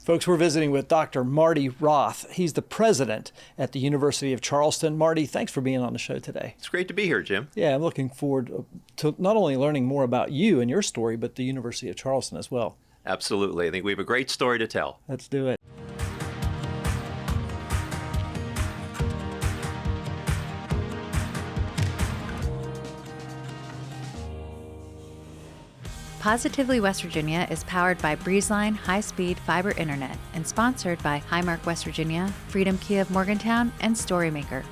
Folks, we're visiting with Dr. Marty Roth. He's the president at the University of Charleston. Marty, thanks for being on the show today. It's great to be here, Jim. Yeah, I'm looking forward to not only learning more about you and your story, but the University of Charleston as well. Absolutely. I think we have a great story to tell. Let's do it. Positively West Virginia is powered by Breezeline high-speed fiber internet and sponsored by Highmark West Virginia, Freedom Key of Morgantown, and Storymaker.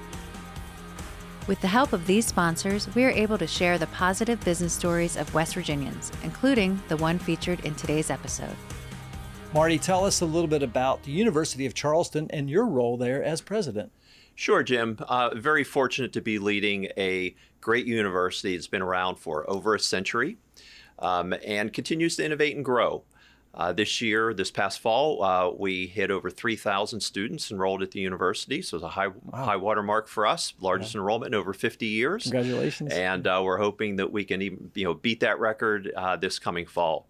With the help of these sponsors, we are able to share the positive business stories of West Virginians, including the one featured in today's episode. Marty, tell us a little bit about the University of Charleston and your role there as president. Sure, Jim. Very fortunate to be leading a great university that's been around for over a century. And continues to innovate and grow. This past fall, we hit over 3,000 students enrolled at the university. So it's a high water mark for us, largest enrollment in over 50 years. Congratulations. And we're hoping that we can even beat that record this coming fall.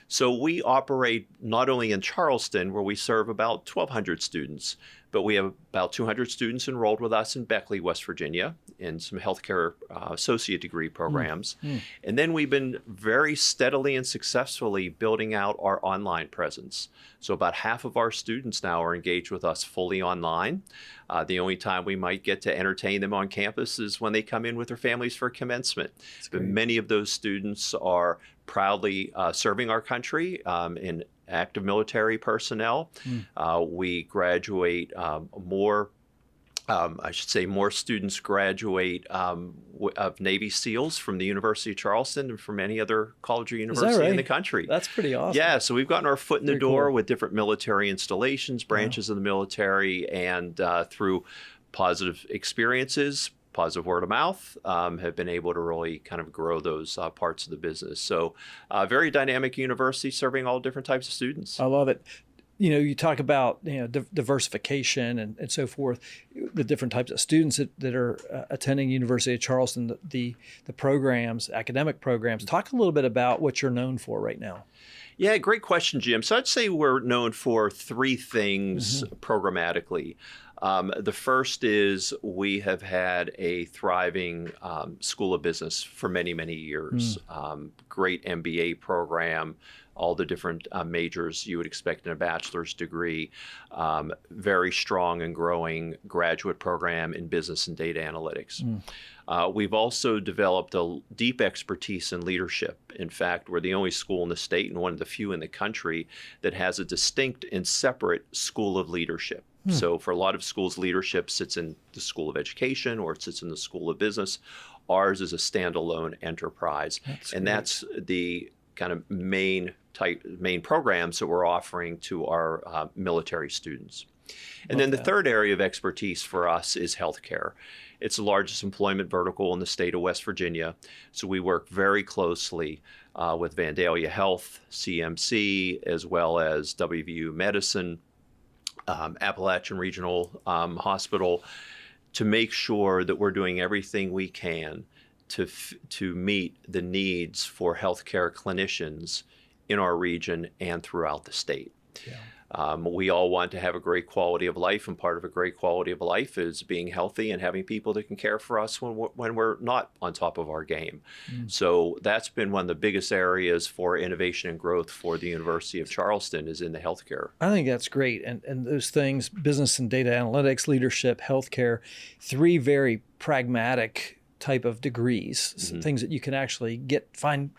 So we operate not only in Charleston, where we serve about 1,200 students, but we have about 200 students enrolled with us in Beckley, West Virginia, in some healthcare associate degree programs. And then we've been very steadily and successfully building out our online presence. So about half of our students now are engaged with us fully online. The only time we might get to entertain them on campus is when they come in with their families for commencement. But many of those students are proudly serving our country in active military personnel. We graduate more students graduate of Navy SEALs from the University of Charleston and from any other college or university in the country. That's pretty awesome. Yeah, so we've gotten our foot in the door with different military installations, branches of the military, and through positive experiences, positive word of mouth, have been able to really kind of grow those parts of the business. So very dynamic university serving all different types of students. I love it. You talk about diversification and so forth, the different types of students that are attending University of Charleston, the programs, academic programs. Talk a little bit about what you're known for right now. Yeah, great question, Jim. So I'd say we're known for three things programmatically. The first is we have had a thriving School of Business for many, many years. Great MBA program, all the different majors you would expect in a bachelor's degree. Very strong and growing graduate program in business and data analytics. We've also developed a deep expertise in leadership. In fact, we're the only school in the state and one of the few in the country that has a distinct and separate School of Leadership. So for a lot of schools, leadership sits in the School of Education or it sits in the School of Business. Ours is a standalone enterprise. That's the kind of main programs that we're offering to our military students. And then the third area of expertise for us is healthcare. It's the largest employment vertical in the state of West Virginia. So we work very closely with Vandalia Health, CMC, as well as WVU Medicine, Appalachian Regional Hospital, to make sure that we're doing everything we can to meet the needs for healthcare clinicians in our region and throughout the state. We all want to have a great quality of life, and part of a great quality of life is being healthy and having people that can care for us when we're not on top of our game. So that's been one of the biggest areas for innovation and growth for the University of Charleston is in the healthcare. I think that's great. And those things, business and data analytics, leadership, healthcare, three very pragmatic type of degrees, things that you can actually find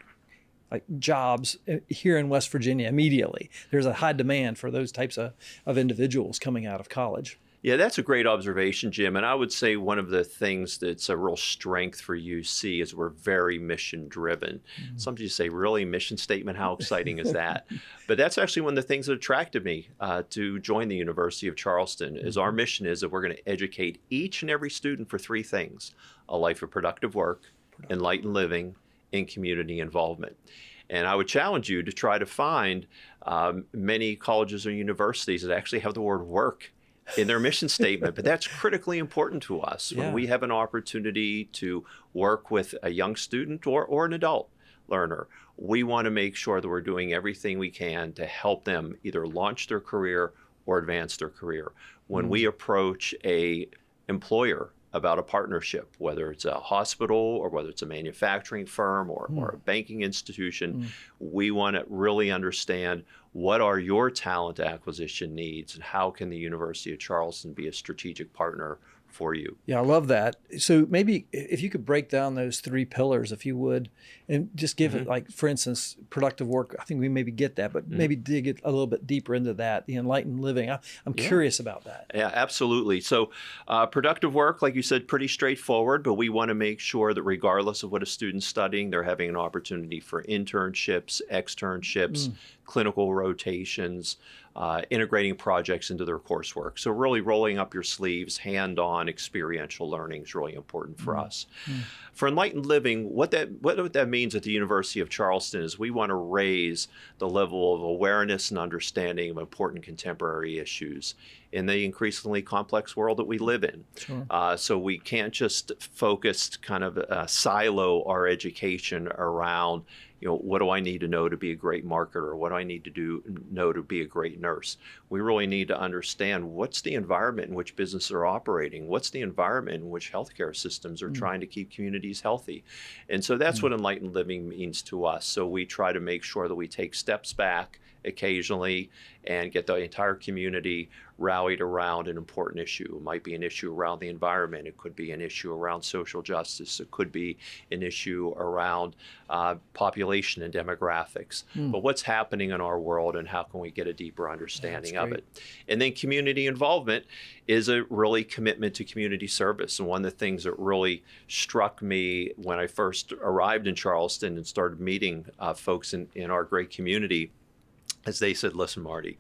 like jobs here in West Virginia immediately. There's a high demand for those types of individuals coming out of college. Yeah, that's a great observation, Jim. And I would say one of the things that's a real strength for UC is we're very mission driven. Sometimes you say, really, mission statement? How exciting is that? But that's actually one of the things that attracted me to join the University of Charleston is our mission is that we're going to educate each and every student for three things: a life of productive work, enlightened living, and community involvement. And I would challenge you to try to find many colleges or universities that actually have the word work in their mission statement, but that's critically important to us. When we have an opportunity to work with a young student or an adult, learner. We want to make sure that we're doing everything we can to help them either launch their career or advance their career. When we approach a employer about a partnership, whether it's a hospital or whether it's a manufacturing firm or a banking institution, we want to really understand what are your talent acquisition needs and how can the University of Charleston be a strategic partner for you. Yeah, I love that. So maybe if you could break down those 3 pillars, if you would, and just give it, like, for instance, productive work. I think we maybe get that, but maybe dig it a little bit deeper into that, the enlightened living. I'm curious about that. Yeah, absolutely. So productive work, like you said, pretty straightforward, but we want to make sure that regardless of what a student's studying, they're having an opportunity for internships, externships, clinical rotations, integrating projects into their coursework. So really rolling up your sleeves, hands-on experiential learning is really important for us. For enlightened living, what that means at the University of Charleston is we want to raise the level of awareness and understanding of important contemporary issues in the increasingly complex world that we live in. Sure. So we can't just focus kind of silo our education around, what do I need to know to be a great marketer? What do I need to know to be a great nurse? We really need to understand what's the environment in which businesses are operating? What's the environment in which healthcare systems are trying to keep communities healthy? And so that's what enlightened living means to us. So we try to make sure that we take steps back occasionally and get the entire community rallied around an important issue. It might be an issue around the environment. It could be an issue around social justice. It could be an issue around population and demographics. But what's happening in our world and how can we get a deeper understanding of it? And then community involvement is a really commitment to community service. And one of the things that really struck me when I first arrived in Charleston and started meeting folks in our great community, as they said, listen, Marty,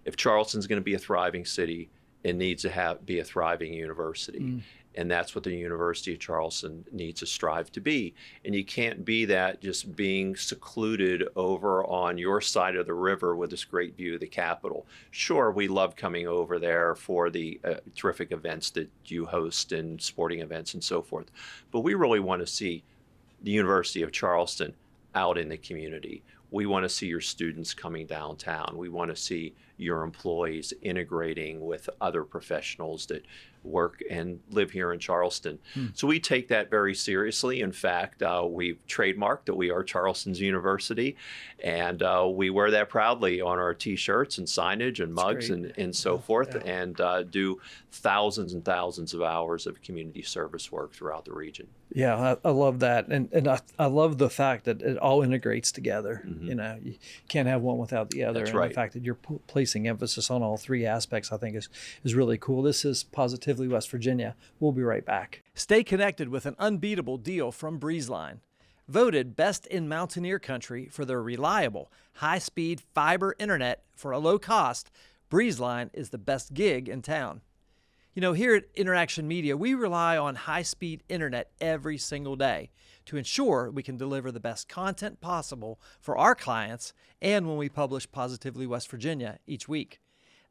if Charleston's going to be a thriving city, it needs to be a thriving university. And that's what the University of Charleston needs to strive to be. And you can't be that just being secluded over on your side of the river with this great view of the Capitol. Sure, we love coming over there for the terrific events that you host and sporting events and so forth. But we really want to see the University of Charleston out in the community. We want to see your students coming downtown. We want to see your employees integrating with other professionals that work and live here in Charleston. So we take that very seriously. In fact, we've trademarked that we are Charleston's University, and we wear that proudly on our T-shirts and signage and mugs and so forth, and do thousands and thousands of hours of community service work throughout the region. Yeah, I love that. And I love the fact that it all integrates together. You can't have one without the other. That's and right. the fact that you're placing emphasis on all 3 aspects, I think is really cool. This is Positively West Virginia. We'll be right back. Stay connected with an unbeatable deal from Breezeline. Voted best in Mountaineer Country for their reliable, high-speed fiber internet for a low cost, Breezeline is the best gig in town. Here at InnerAction Media, we rely on high-speed internet every single day to ensure we can deliver the best content possible for our clients and when we publish Positively West Virginia each week.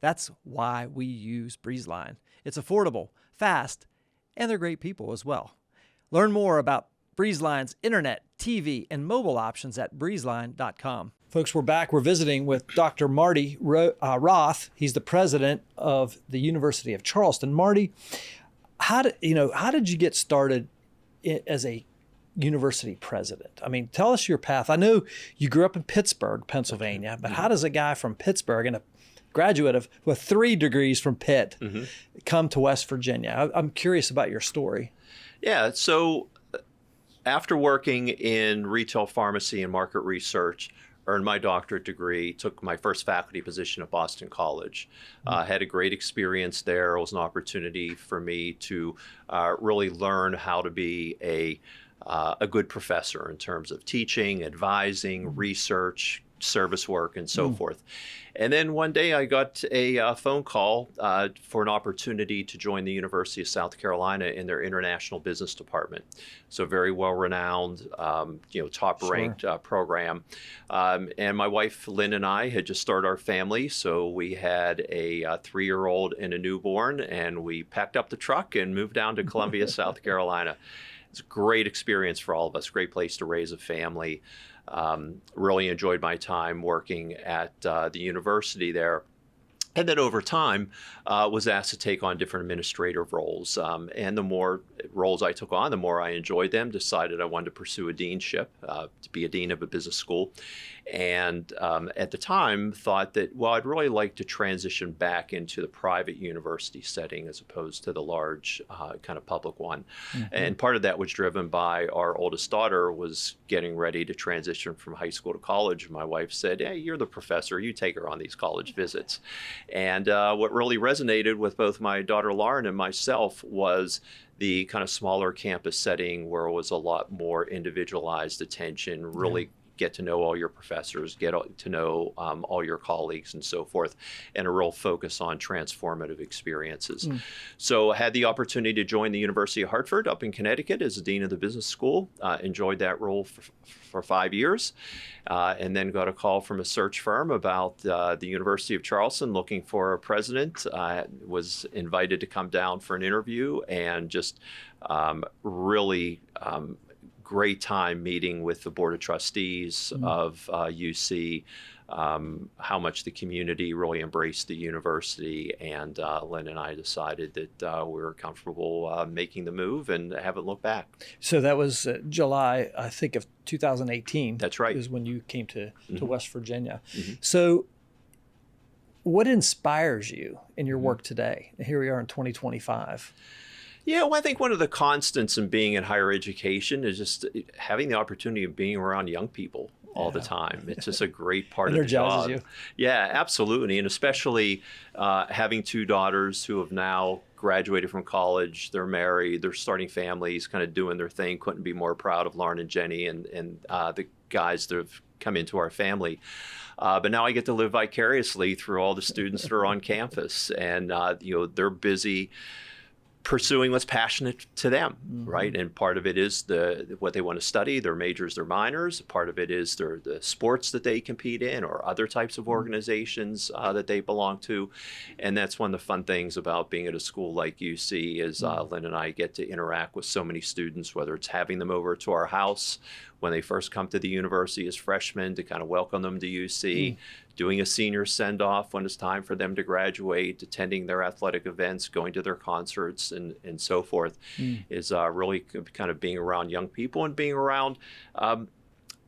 That's why we use Breezeline. It's affordable, fast, and they're great people as well. Learn more about Breezeline's internet, TV, and mobile options at breezeline.com. Folks, we're back. We're visiting with Dr. Marty Roth. He's the president of the University of Charleston. Marty, how did you get started as a university president? I mean, tell us your path. I know you grew up in Pittsburgh, Pennsylvania, but how does a guy from Pittsburgh and a graduate with 3 degrees from Pitt come to West Virginia? I'm curious about your story. Yeah, so after working in retail pharmacy and market research, earned my doctorate degree, took my first faculty position at Boston College. Had a great experience there. It was an opportunity for me to really learn how to be a good professor in terms of teaching, advising, research, service work, and so forth. And then one day I got a phone call for an opportunity to join the University of South Carolina in their international business department. So very well-renowned, top-ranked program. And my wife, Lynn, and I had just started our family. So we had a 3-year-old and a newborn, and we packed up the truck and moved down to Columbia, South Carolina. It's a great experience for all of us, great place to raise a family. Really enjoyed my time working at the university there. And then over time, was asked to take on different administrative roles. And the more roles I took on, the more I enjoyed them. Decided I wanted to pursue a deanship, to be a dean of a business school. And at the time, thought that, well, I'd really like to transition back into the private university setting as opposed to the large kind of public one. And part of that was driven by our oldest daughter was getting ready to transition from high school to college. My wife said, hey, you're the professor. You take her on these college visits. And what really resonated with both my daughter Lauren and myself was the kind of smaller campus setting where it was a lot more individualized attention, really get to know all your professors, get to know all your colleagues and so forth, and a real focus on transformative experiences. So I had the opportunity to join the University of Hartford up in Connecticut as a dean of the business school. Enjoyed that role for 5 years, and then got a call from a search firm about the University of Charleston looking for a president. Was invited to come down for an interview, and just really great time meeting with the Board of Trustees of UC, how much the community really embraced the university, and Lynn and I decided that we were comfortable making the move and haven't looked back. So that was July, I think, of 2018. That's right. Is when you came to West Virginia. So what inspires you in your work today? Here we are in 2025. Yeah, well, I think one of the constants in being in higher education is just having the opportunity of being around young people all the time. It's just a great part of the job. You. Yeah, absolutely. And especially having two daughters who have now graduated from college, they're married, they're starting families, kind of doing their thing. Couldn't be more proud of Lauren and Jenny and the guys that have come into our family. But now I get to live vicariously through all the students that are on campus, and they're busy pursuing what's passionate to them, right? And part of it is what they want to study, their majors, their minors. Part of it is the sports that they compete in, or other types of organizations that they belong to. And that's one of the fun things about being at a school like UC is Lynn and I get to interact with so many students, whether it's having them over to our house when they first come to the university as freshmen to kind of welcome them to UC, doing a senior send-off when it's time for them to graduate, attending their athletic events, going to their concerts, and so forth, is really kind of being around young people and being around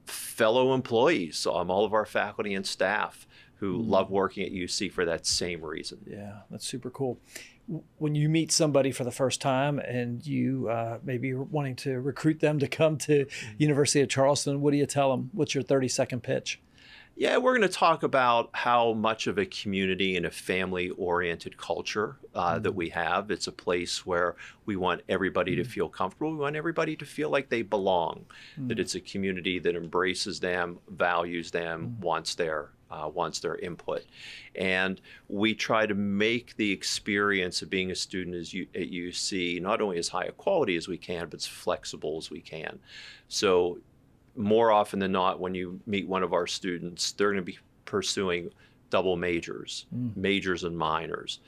fellow employees, all of our faculty and staff who love working at UC for that same reason. Yeah, that's super cool. When you meet somebody for the first time and you maybe you're wanting to recruit them to come to University of Charleston, what do you tell them? What's your 30-second pitch? Yeah, we're going to talk about how much of a community and a family-oriented culture that we have. It's a place where we want everybody to feel comfortable. We want everybody to feel like they belong, that it's a community that embraces them, values them, wants their input. And we try to make the experience of being a student at UC not only as high a quality as we can, but as flexible as we can. So more often than not, when you meet one of our students, they're going to be pursuing double majors, majors and minors,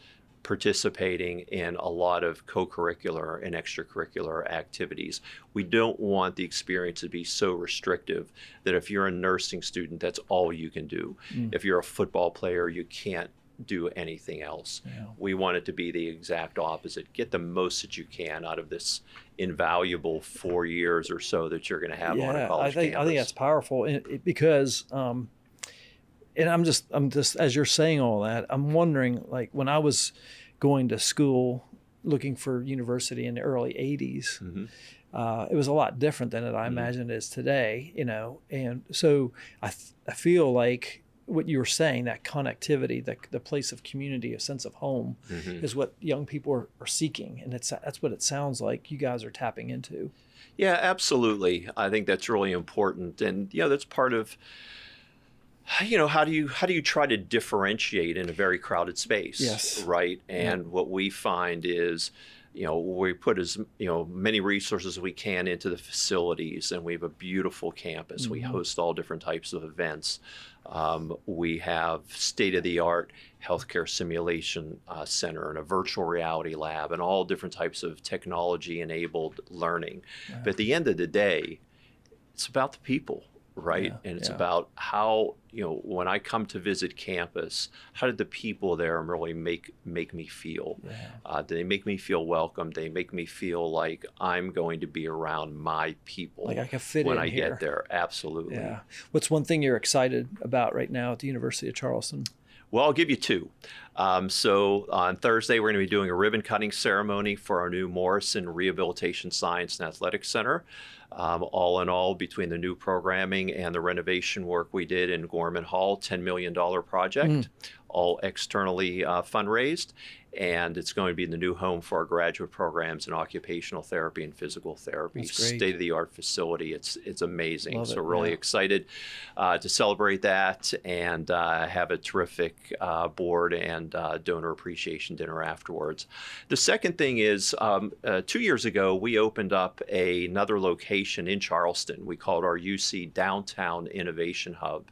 participating in a lot of co-curricular and extracurricular activities. We don't want the experience to be so restrictive that if you're a nursing student, that's all you can do. If you're a football player, you can't do anything else. Yeah. We want it to be the exact opposite. Get the most that you can out of this invaluable 4 years or so that you're going to have on a college campus. I think that's powerful because, and I'm just as you're saying all that, I'm wondering, like when I was going to school looking for university in the early 80s, it was a lot different than I imagine it is today, and so I feel like what you were saying, that connectivity, the place of community, a sense of home, is what young people are seeking, and that's what it sounds like you guys are tapping into. Yeah, absolutely. I think that's really important, and that's part of how do you try to differentiate in a very crowded space? Yes. Right. And what we find is, we put as many resources as we can into the facilities, and we have a beautiful campus. We host all different types of events. We have state-of-the-art healthcare simulation center and a virtual reality lab and all different types of technology-enabled learning. But at the end of the day, it's about the people. right? Yeah, And it's yeah. about how, when I come to visit campus, how did the people there really make me feel? Yeah. Do they make me feel welcome? They make me feel like I'm going to be around my people Like I can fit when in I here. get there. Absolutely. Yeah. What's one thing you're excited about right now at the University of Charleston? Well, I'll give you two. So on Thursday, we're going to be doing a ribbon cutting ceremony for our new Morrison Rehabilitation Science and Athletics Center. All in all, between the new programming and the renovation work we did in Gorman Hall, $10 million project, all externally fundraised. And it's going to be in the new home for our graduate programs in occupational therapy and physical therapy. That's great. State-of-the-art facility. It's amazing. Love So it, really yeah. excited to celebrate that and have a terrific board and donor appreciation dinner afterwards. The second thing is 2 years ago, we opened up another location in Charleston. We called our UC Downtown Innovation Hub.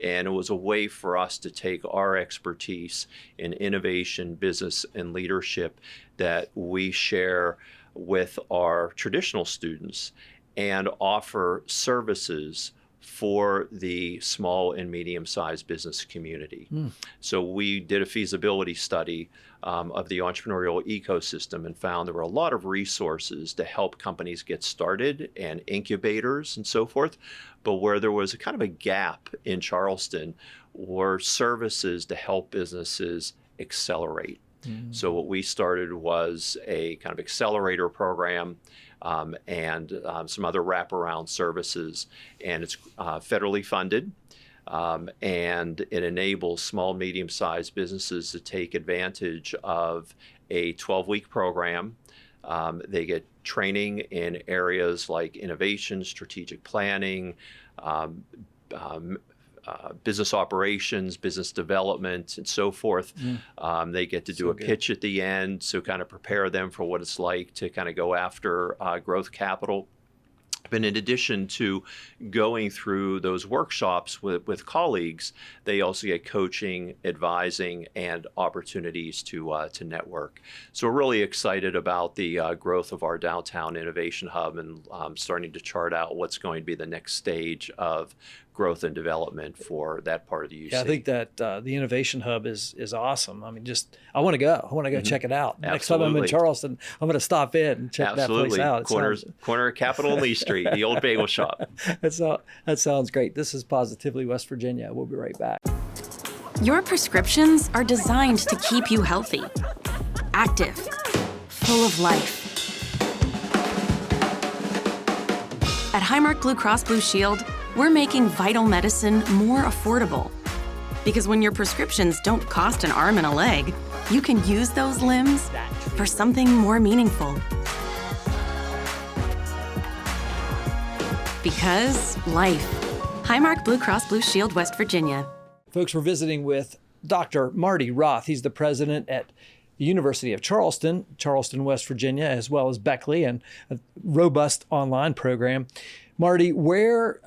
And it was a way for us to take our expertise in innovation, business, and leadership that we share with our traditional students and offer services for the small and medium-sized business community. So we did a feasibility study of the entrepreneurial ecosystem and found there were a lot of resources to help companies get started and incubators and so forth. But where there was a kind of a gap in Charleston were services to help businesses accelerate. So what we started was a kind of accelerator program and some other wraparound services, and it's federally funded. And it enables small, medium-sized businesses to take advantage of a 12-week program. They get training in areas like innovation, strategic planning, business operations, business development, and so forth. They get to do a pitch at the end, so kind of prepare them for what it's like to kind of go after growth capital. But in addition to going through those workshops with colleagues, they also get coaching, advising, and opportunities to network. So we're really excited about the growth of our Downtown Innovation Hub and starting to chart out what's going to be the next stage of growth and development for that part of the UC. Yeah, I think that the Innovation Hub is awesome. I mean, I want to go. I want to go check it out. Next time I'm in Absolutely. Charleston, I'm going to stop in and check that place out. Corner of Capitol and Lee Street, the old bagel shop. That sounds great. This is Positively West Virginia. We'll be right back. Your prescriptions are designed to keep you healthy, active, full of life. At Highmark Blue Cross Blue Shield, we're making vital medicine more affordable. Because when your prescriptions don't cost an arm and a leg, you can use those limbs for something more meaningful. Because life. Highmark Blue Cross Blue Shield, West Virginia. Folks, we're visiting with Dr. Marty Roth. He's the president at the University of Charleston, West Virginia, as well as Beckley, and a robust online program. Marty, where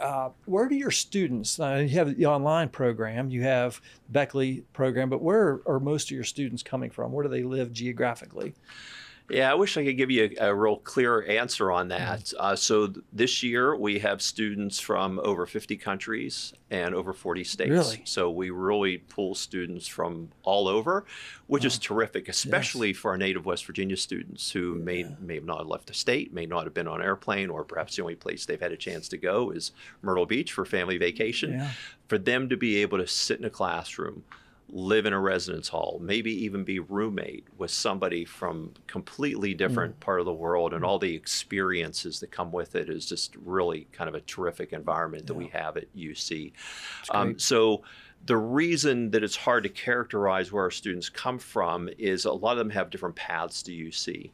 do your students, you have the online program, you have Beckley program, but where are most of your students coming from? Where do they live geographically? Yeah, I wish I could give you a real clear answer on that. So this year we have students from over 50 countries and over 40 states. Really? So we really pull students from all over, which is terrific, especially for our native West Virginia students who may have not left the state, may not have been on an airplane, or perhaps the only place they've had a chance to go is Myrtle Beach for family vacation. Yeah. For them to be able to sit in a classroom, live in a residence hall, maybe even be roommate with somebody from completely different part of the world, and all the experiences that come with it is just really kind of a terrific environment that we have at UC. So the reason that it's hard to characterize where our students come from is a lot of them have different paths to UC.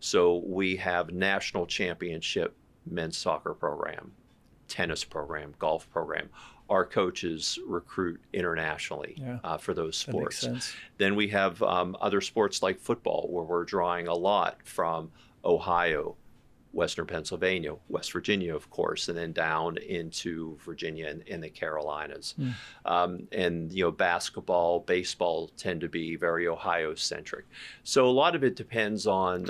So we have national championship men's soccer program, tennis program, golf program. Our coaches recruit internationally for those sports. That makes sense. Then we have other sports like football, where we're drawing a lot from Ohio, Western Pennsylvania, West Virginia, of course, and then down into Virginia and the Carolinas. And, basketball, baseball tend to be very Ohio-centric. So a lot of it depends on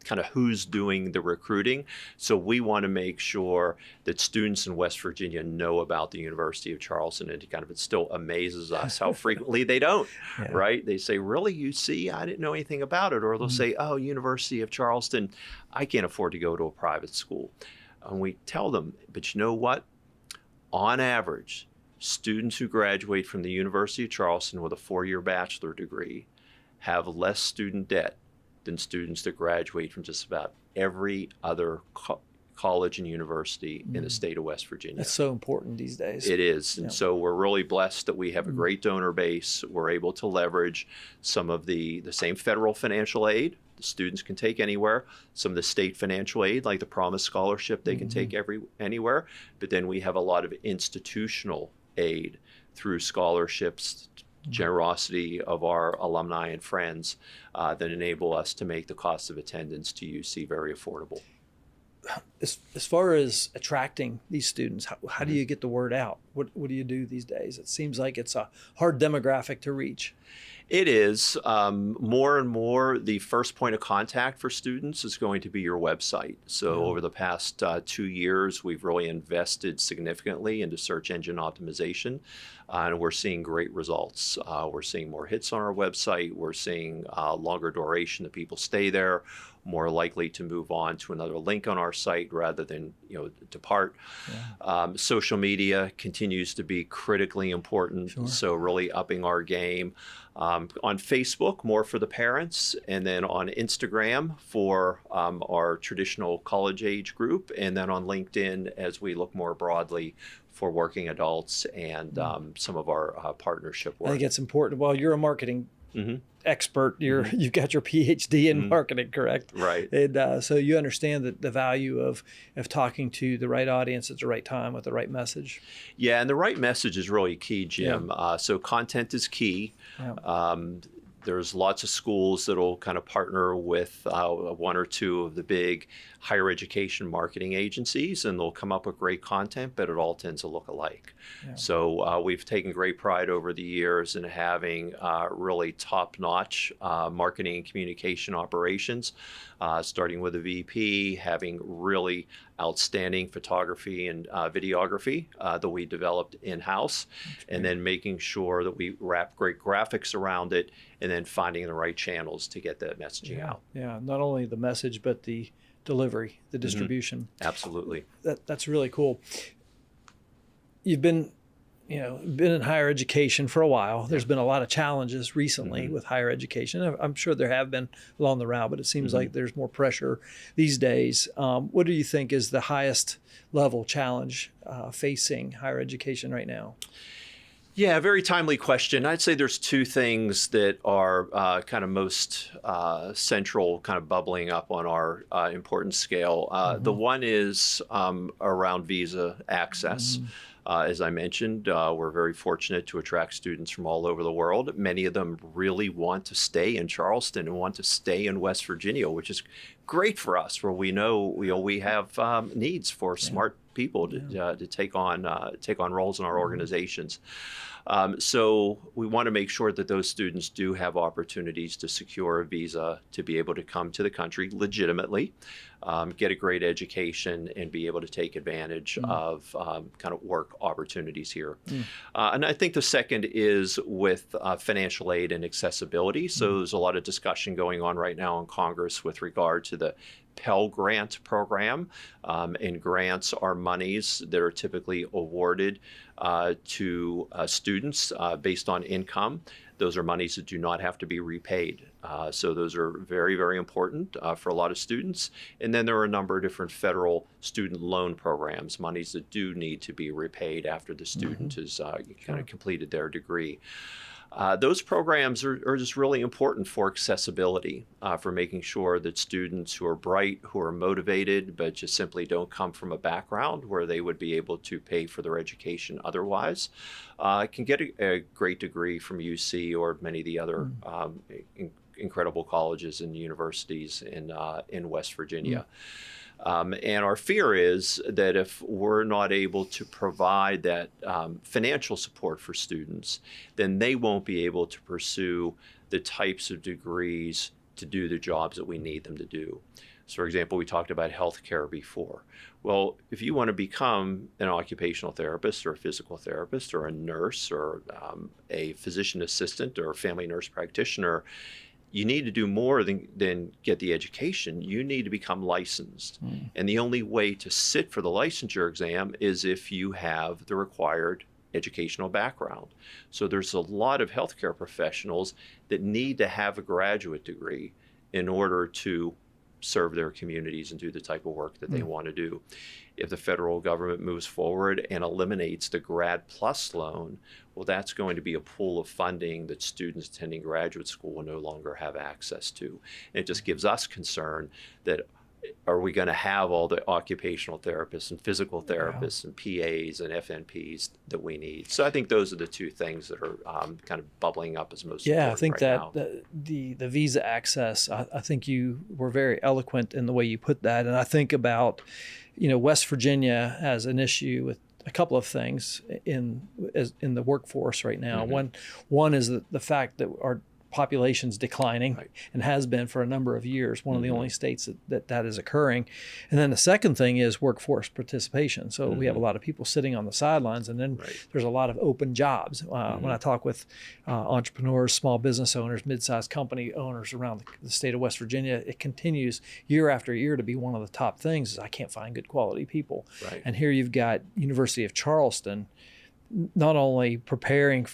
kind of who's doing the recruiting. So we want to make sure that students in West Virginia know about the University of Charleston, and it still amazes us how frequently they don't, right? They say, really, UC? I didn't know anything about it. Or they'll say, oh, University of Charleston, I can't afford to go to a private school. And we tell them, but you know what? On average, students who graduate from the University of Charleston with a 4-year bachelor degree have less student debt than students that graduate from just about every other college and university in the state of West Virginia. That's so important these days. It is. And so we're really blessed that we have a great donor base. We're able to leverage some of the same federal financial aid the students can take anywhere, some of the state financial aid, like the Promise Scholarship, they can take anywhere. But then we have a lot of institutional aid through scholarships, generosity of our alumni and friends that enable us to make the cost of attendance to UC very affordable. As far as attracting these students, how do you get the word out? What do you do these days? It seems like it's a hard demographic to reach. It is. More and more, the first point of contact for students is going to be your website. So over the past 2 years, we've really invested significantly into search engine optimization, and we're seeing great results. We're seeing more hits on our website. We're seeing longer duration that people stay there, more likely to move on to another link on our site rather than depart. Social media continues to be critically important, so really upping our game. On Facebook, more for the parents, and then on Instagram for our traditional college age group, and then on LinkedIn as we look more broadly for working adults and some of our partnership work. I think it's important. Well, you're a marketing expert. You've got your PhD in marketing, correct? Right. And so you understand the value of talking to the right audience at the right time with the right message. Yeah, and the right message is really key, Jim. So content is key. There's lots of schools that'll kind of partner with one or two of the big higher education marketing agencies, and they'll come up with great content, but it all tends to look alike. So we've taken great pride over the years in having really top-notch marketing and communication operations, starting with a VP, having really outstanding photography and videography that we developed in-house, and then making sure that we wrap great graphics around it, and then finding the right channels to get that messaging out. Yeah, not only the message, but the delivery, the distribution. Absolutely. That's really cool. You've been in higher education for a while. There's been a lot of challenges recently with higher education. I'm sure there have been along the route, but it seems like there's more pressure these days. What do you think is the highest level challenge facing higher education right now? Yeah, very timely question. I'd say there's two things that are kind of most central, kind of bubbling up on our importance scale. The one is around visa access. As I mentioned, we're very fortunate to attract students from all over the world. Many of them really want to stay in Charleston and want to stay in West Virginia, which is great for us, where we know we have needs for smart people to take on roles in our organizations. So we want to make sure that those students do have opportunities to secure a visa to be able to come to the country legitimately, get a great education, and be able to take advantage of kind of work opportunities here. And I think the second is with financial aid and accessibility. So there's a lot of discussion going on right now in Congress with regard to the Pell Grant program, and grants are monies that are typically awarded to students based on income. Those are monies that do not have to be repaid. So those are very, very important for a lot of students. And then there are a number of different federal student loan programs, monies that do need to be repaid after the student has kind of completed their degree. Those programs are just really important for accessibility, for making sure that students who are bright, who are motivated, but just simply don't come from a background where they would be able to pay for their education otherwise, can get a great degree from UC or many of the other incredible colleges and universities in West Virginia. And our fear is that if we're not able to provide that financial support for students, then they won't be able to pursue the types of degrees to do the jobs that we need them to do. So, for example, we talked about healthcare before. Well, if you want to become an occupational therapist or a physical therapist or a nurse or a physician assistant or a family nurse practitioner, you need to do more than get the education. You need to become licensed. And the only way to sit for the licensure exam is if you have the required educational background. So there's a lot of healthcare professionals that need to have a graduate degree in order to serve their communities and do the type of work that they want to do. If the federal government moves forward and eliminates the Grad Plus loan, well, that's going to be a pool of funding that students attending graduate school will no longer have access to. And it just gives us concern that are we going to have all the occupational therapists and physical therapists and PAs and FNPs that we need? So I think those are the two things that are kind of bubbling up as most important I think right that now. the visa access, I think you were very eloquent in the way you put that. And I think about, West Virginia has an issue with a couple of things in the workforce right now. One is the fact that our population's declining and has been for a number of years, one of the only states that is occurring. And then the second thing is workforce participation. So we have a lot of people sitting on the sidelines, and then there's a lot of open jobs. When I talk with entrepreneurs, small business owners, mid-sized company owners around the state of West Virginia, it continues year after year to be one of the top things is I can't find good quality people. And here you've got University of Charleston not only preparing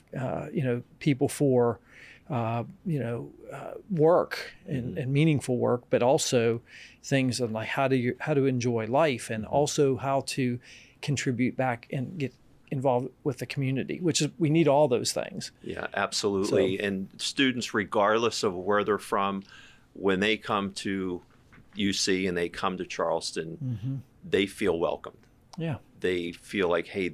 people for work and meaningful work, but also things of like how to enjoy life and also how to contribute back and get involved with the community, which is we need all those things. Yeah, absolutely. And students, regardless of where they're from, when they come to UC and they come to Charleston, they feel welcomed. Yeah. They feel like, hey,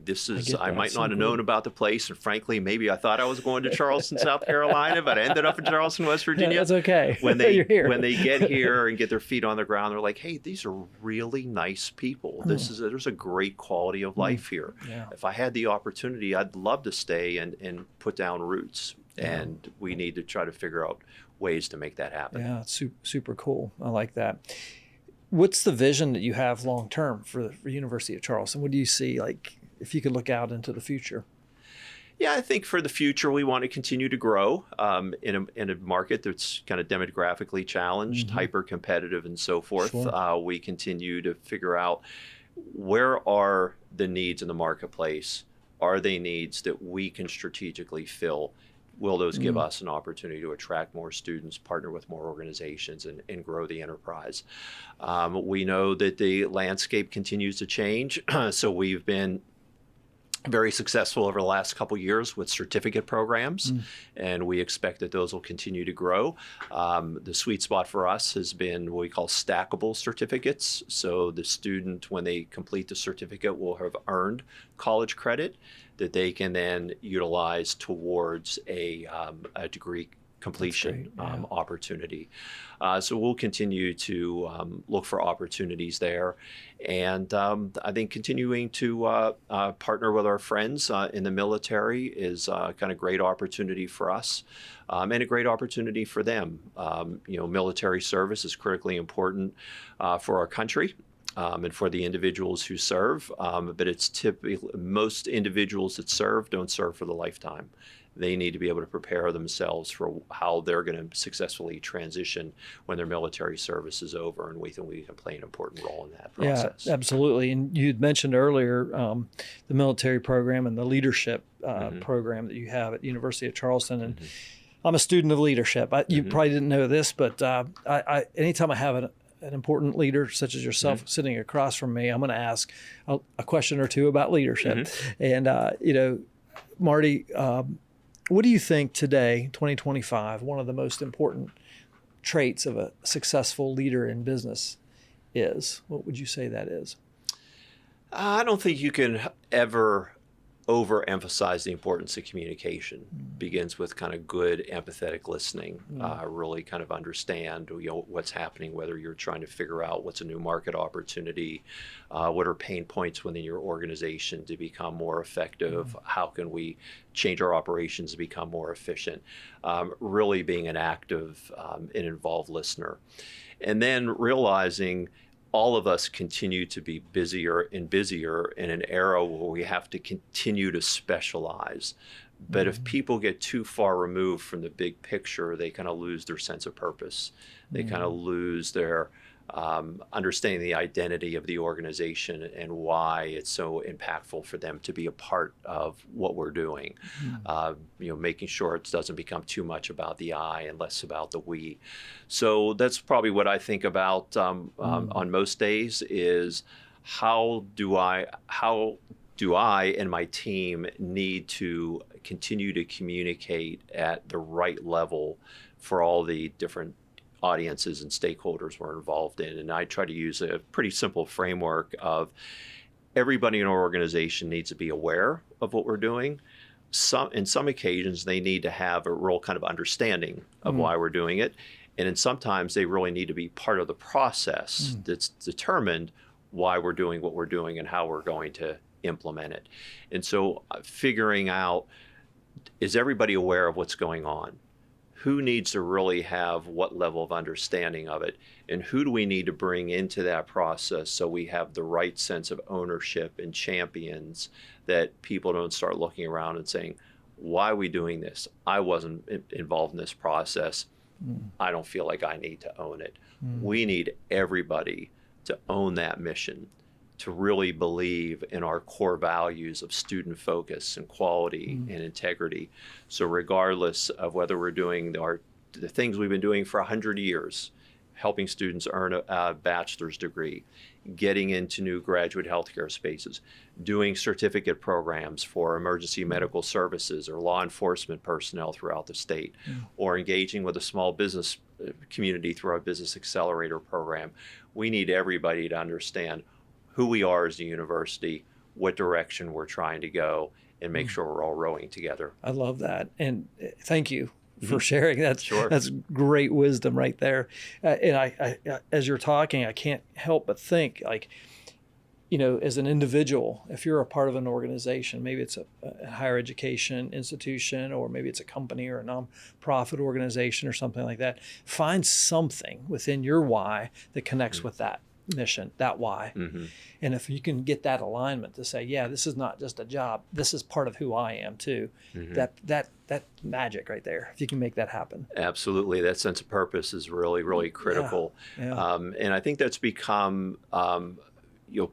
I might not have known about the place. And frankly, maybe I thought I was going to Charleston, South Carolina, but I ended up in Charleston, West Virginia. Yeah, that's okay. When they You're here. when they get here and get their feet on the ground, they're like, hey, these are really nice people. There's a great quality of life here. Yeah. If I had the opportunity, I'd love to stay and put down roots. And we need to try to figure out ways to make that happen. Yeah, it's super cool. I like that. What's the vision that you have long term for University of Charleston? What do you see, like, if you could look out into the future? Yeah, I think for the future, we want to continue to grow in a market that's kind of demographically challenged, hyper competitive, and so forth. Sure. We continue to figure out where are the needs in the marketplace. Are they needs that we can strategically fill? Will those give us an opportunity to attract more students, partner with more organizations, and grow the enterprise? We know that the landscape continues to change, so we've been very successful over the last couple of years with certificate programs, and we expect that those will continue to grow. The sweet spot for us has been what we call stackable certificates. So the student, when they complete the certificate, will have earned college credit that they can then utilize towards a degree completion opportunity. So we'll continue to look for opportunities there. And I think continuing to partner with our friends in the military is kind of great opportunity for us and a great opportunity for them. Military service is critically important for our country. And for the individuals who serve, but it's typically most individuals that serve don't serve for the lifetime. They need to be able to prepare themselves for how they're going to successfully transition when their military service is over, and we think we can play an important role in that process. Yeah, absolutely. And you'd mentioned earlier the military program and the leadership program that you have at University of Charleston, and I'm a student of leadership. You probably didn't know this, but I anytime I have an important leader such as yourself sitting across from me, I'm going to ask a question or two about leadership. And, Marty, what do you think today, 2025, one of the most important traits of a successful leader in business is? What would you say that is? I don't think you can ever overemphasize the importance of communication. Begins with kind of good empathetic listening, really kind of understand what's happening, whether you're trying to figure out what's a new market opportunity, what are pain points within your organization to become more effective, how can we change our operations to become more efficient, really being an active and involved listener. And then realizing all of us continue to be busier and busier in an era where we have to continue to specialize. But if people get too far removed from the big picture, they kind of lose their sense of purpose. They kind of lose their understanding the identity of the organization and why it's so impactful for them to be a part of what we're doing. Making sure it doesn't become too much about the I and less about the we. So that's probably what I think about on most days is how do I and my team need to continue to communicate at the right level for all the different audiences and stakeholders we're involved in. And I try to use a pretty simple framework of everybody in our organization needs to be aware of what we're doing. In some occasions, they need to have a real kind of understanding of why we're doing it. And sometimes they really need to be part of the process that's determined why we're doing what we're doing and how we're going to implement it. And so figuring out, is everybody aware of what's going on? Who needs to really have what level of understanding of it? And who do we need to bring into that process so we have the right sense of ownership and champions, that people don't start looking around and saying, why are we doing this? I wasn't involved in this process. I don't feel like I need to own it. We need everybody to own that mission, to really believe in our core values of student focus and quality and integrity. So regardless of whether we're doing the things we've been doing for 100 years, helping students earn a bachelor's degree, getting into new graduate healthcare spaces, doing certificate programs for emergency medical services or law enforcement personnel throughout the state, or engaging with a small business community through our Business Accelerator program, we need everybody to understand who we are as a university, what direction we're trying to go, and make sure we're all rowing together. I love that. And thank you for sharing. That's Sure. That's great wisdom right there. And I, as you're talking, I can't help but think, like, as an individual, if you're a part of an organization, maybe it's a higher education institution, or maybe it's a company or a nonprofit organization or something like that, find something within your why that connects with that mission, that why. And if you can get that alignment to say, yeah, this is not just a job, this is part of who I am too, that magic right there, if you can make that happen. Absolutely. That sense of purpose is really, really critical. And I think that's become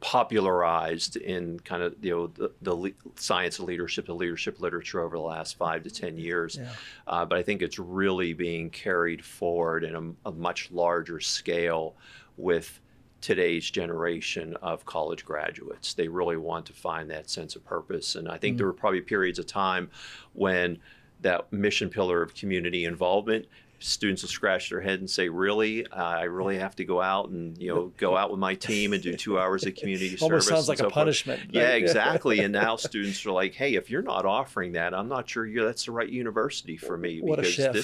popularized in kind of the science of leadership, the leadership literature over the last 5 to 10 years. But I think it's really being carried forward in a much larger scale with today's generation of college graduates. They really want to find that sense of purpose. And I think there were probably periods of time when that mission pillar of community involvement, students will scratch their head and say, really? I really have to go out and, go out with my team and do 2 hours of community service? Almost sounds like a punishment. Right? Yeah, exactly. And now students are like, hey, if you're not offering that, I'm not sure that's the right university for me. What because a shift.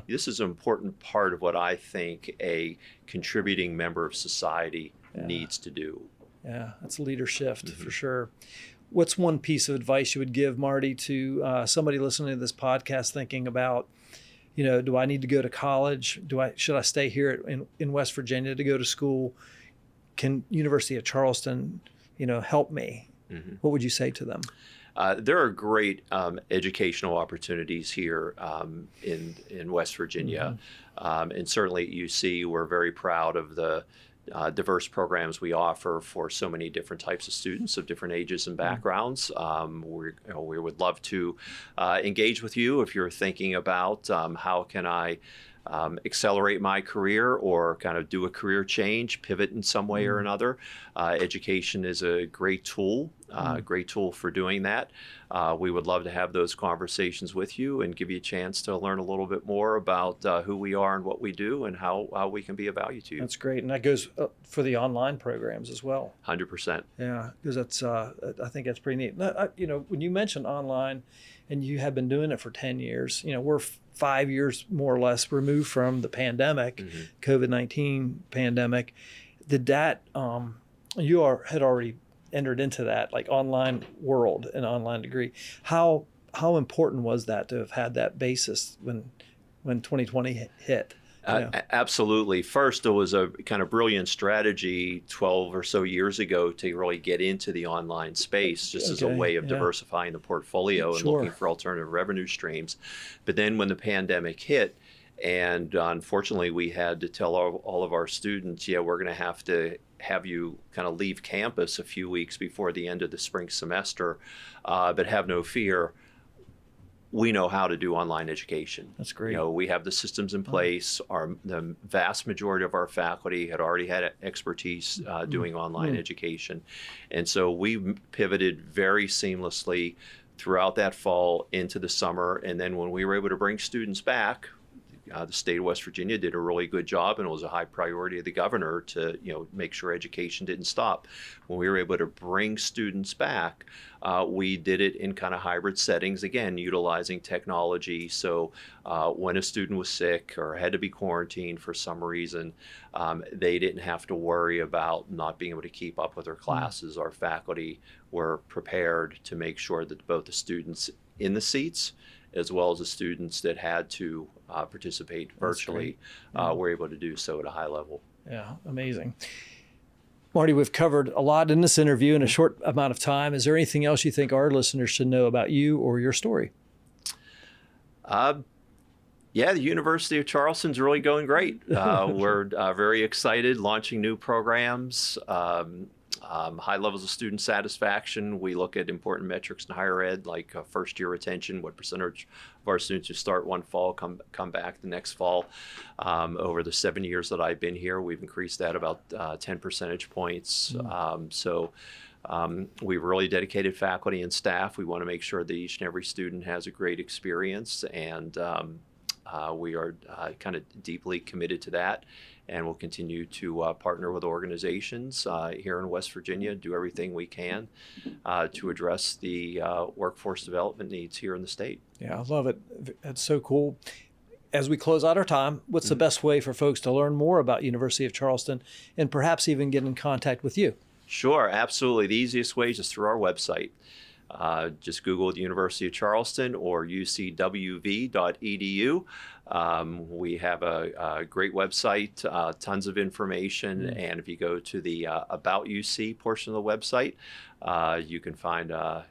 This is an important part of what I think a contributing member of society needs to do. Yeah, that's a leader shift for sure. What's one piece of advice you would give, Marty, to somebody listening to this podcast thinking about, do I need to go to college? Should I stay here in West Virginia to go to school? Can University of Charleston, help me? What would you say to them? There are great educational opportunities here in West Virginia. And certainly at UC, we're very proud of the diverse programs we offer for so many different types of students of different ages and backgrounds. We would love to engage with you if you're thinking about how can I accelerate my career or kind of do a career change, pivot in some way or another. Education is a great tool Great tool for doing that. We would love to have those conversations with you and give you a chance to learn a little bit more about who we are and what we do and how we can be of value to you. That's great. And that goes for the online programs as well. 100%. Yeah, because that's I think that's pretty neat. Now, when you mentioned online and you have been doing it for 10 years, we're 5 years more or less removed from the pandemic, COVID-19 pandemic. Did that, had already entered into that like online world and online degree. How important was that to have had that basis when 2020 hit? Absolutely. First, it was a kind of brilliant strategy 12 or so years ago to really get into the online space just as a way of diversifying the portfolio and looking for alternative revenue streams. But then when the pandemic hit, and unfortunately we had to tell all of our students, we're going to have you kind of leave campus a few weeks before the end of the spring semester, but have no fear. We know how to do online education. That's great. We have the systems in place. The vast majority of our faculty had already had expertise doing online education. And so we pivoted very seamlessly throughout that fall into the summer. And then when we were able to bring students back, the state of West Virginia did a really good job, and it was a high priority of the governor to make sure education didn't stop. When we were able to bring students back, we did it in kind of hybrid settings, again, utilizing technology. So when a student was sick or had to be quarantined for some reason, they didn't have to worry about not being able to keep up with their classes. Our faculty were prepared to make sure that both the students in the seats as well as the students that had to participate virtually were able to do so at a high level. Yeah, amazing. Marty, we've covered a lot in this interview in a short amount of time. Is there anything else you think our listeners should know about you or your story? The University of Charleston is really going great. We're very excited, launching new programs. High levels of student satisfaction. We look at important metrics in higher ed, like first-year retention, what percentage of our students who start one fall come back the next fall. Over the 7 years that I've been here, we've increased that about 10 percentage points. We've really dedicated faculty and staff. We want to make sure that each and every student has a great experience, and we are kind of deeply committed to that. And we'll continue to partner with organizations here in West Virginia, do everything we can to address the workforce development needs here in the state. Yeah, I love it. That's so cool. As we close out our time, what's the best way for folks to learn more about University of Charleston and perhaps even get in contact with you? Sure, absolutely. The easiest way is just through our website. Just Google the University of Charleston or ucwv.edu. We have a great website, tons of information, and if you go to the About UC portion of the website, you can find a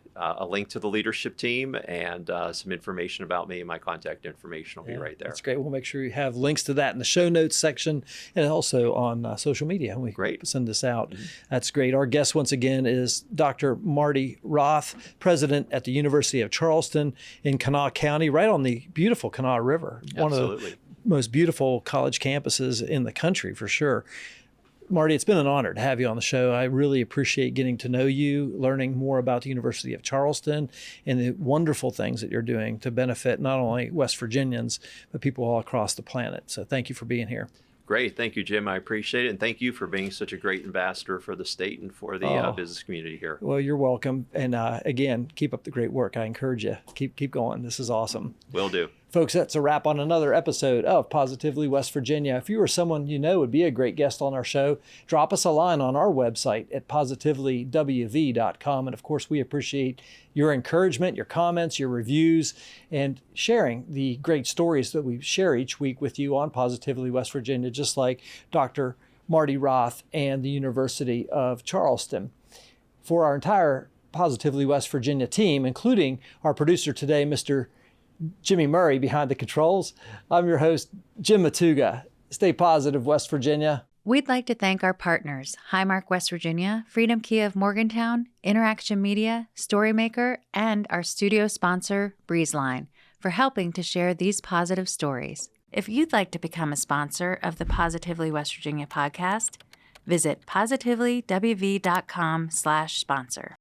link to the leadership team and some information about me. My contact information will be right there. That's great. We'll make sure you have links to that in the show notes section and also on social media. We send this out. That's great. Our guest once again is Dr. Marty Roth, president at the University of Charleston in Kanawha County, right on the beautiful Kanawha River. One of the most beautiful college campuses in the country, for sure. Marty, it's been an honor to have you on the show. I really appreciate getting to know you, learning more about the University of Charleston and the wonderful things that you're doing to benefit not only West Virginians, but people all across the planet. So thank you for being here. Great. Thank you, Jim. I appreciate it. And thank you for being such a great ambassador for the state and for the business community here. Well, you're welcome. And again, keep up the great work. I encourage you. Keep going. This is awesome. Will do. Folks, that's a wrap on another episode of Positively West Virginia. If you or someone you know would be a great guest on our show, drop us a line on our website at positivelywv.com. And of course, we appreciate your encouragement, your comments, your reviews, and sharing the great stories that we share each week with you on Positively West Virginia, just like Dr. Marty Roth and the University of Charleston. For our entire Positively West Virginia team, including our producer today, Mr. Jimmy Murray behind the controls, I'm your host, Jim Matuga. Stay positive, West Virginia. We'd like to thank our partners, Highmark West Virginia, Freedom Kia of Morgantown, InnerAction Media, Storymaker, and our studio sponsor, Breezeline, for helping to share these positive stories. If you'd like to become a sponsor of the Positively West Virginia podcast, visit positivelywv.com/sponsor.